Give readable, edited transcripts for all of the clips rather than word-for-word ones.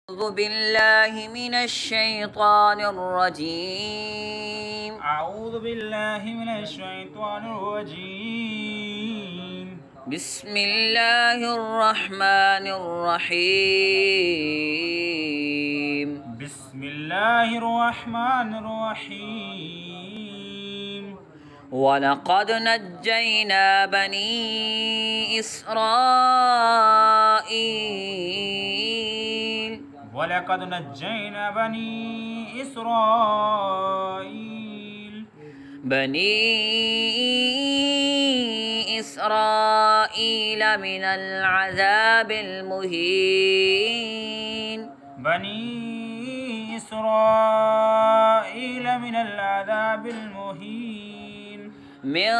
أعوذ بالله من الشيطان الرجيم. أعوذ بالله من الشيطان الرجيم. بسم الله الرحمن الرحيم. بسم الله الرحمن الرحيم. ولقد نجينا بني إسرائيل ولقد نجينا بني إسرائيل من العذاب المهين. بني إسرائيل من العذاب المهين. من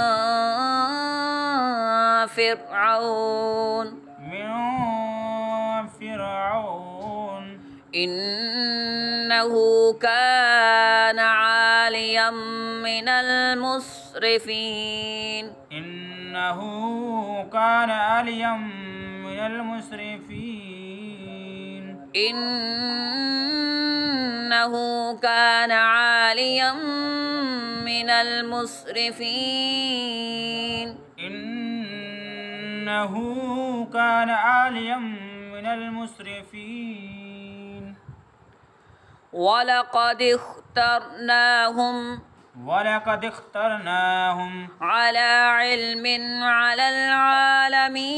فرعون إنه كان عاليا من المسرفين. إنه كان عاليا من المسرفين. إنه كان عاليا من المسرفين. إنه كان عاليا من المسرفين. ولقد اخترناهم على علم على العالمين.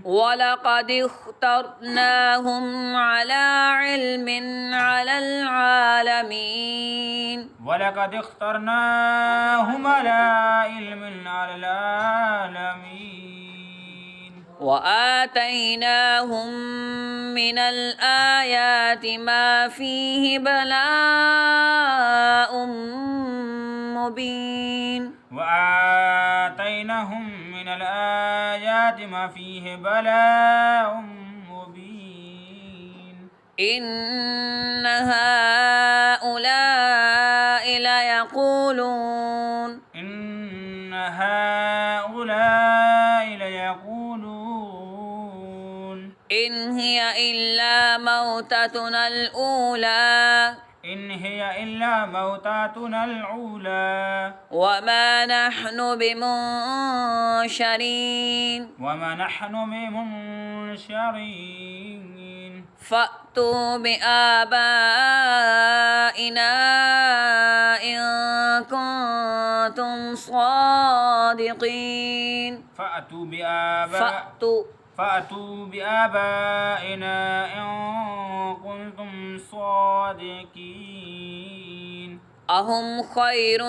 ولقد اخترناهم على علم على العالمين. ولقد اخترناهم على علم على العالمين. وآتيناهم من الآيات ما فيه بلاء مبين. وآتيناهم من الآيات ما فيه بلاء مبين. إن هؤلاء ليقولون إن هي إلا موتتنا الأولى وما نحن بمنشرين. فأتوا بآبائنا إن كنتم صادقين. فأتوا بآبائنا إن كنتم صادقين. أهم خير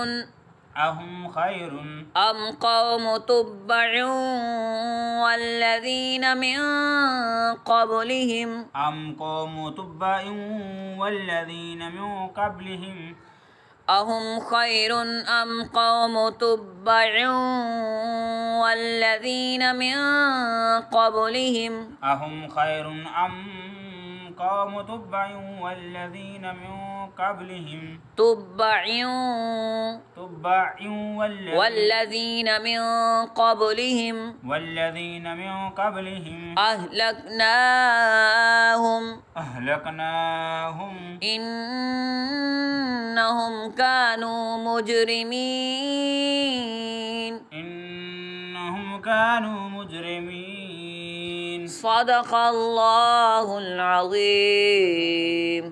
أم قوم تبع والذين من قبلهم أهم خير أم قوم تبع والذين من قبلهم والذين من قبلهم أهلكناهم إنهم كانوا مجرمين. صدق الله العظيم.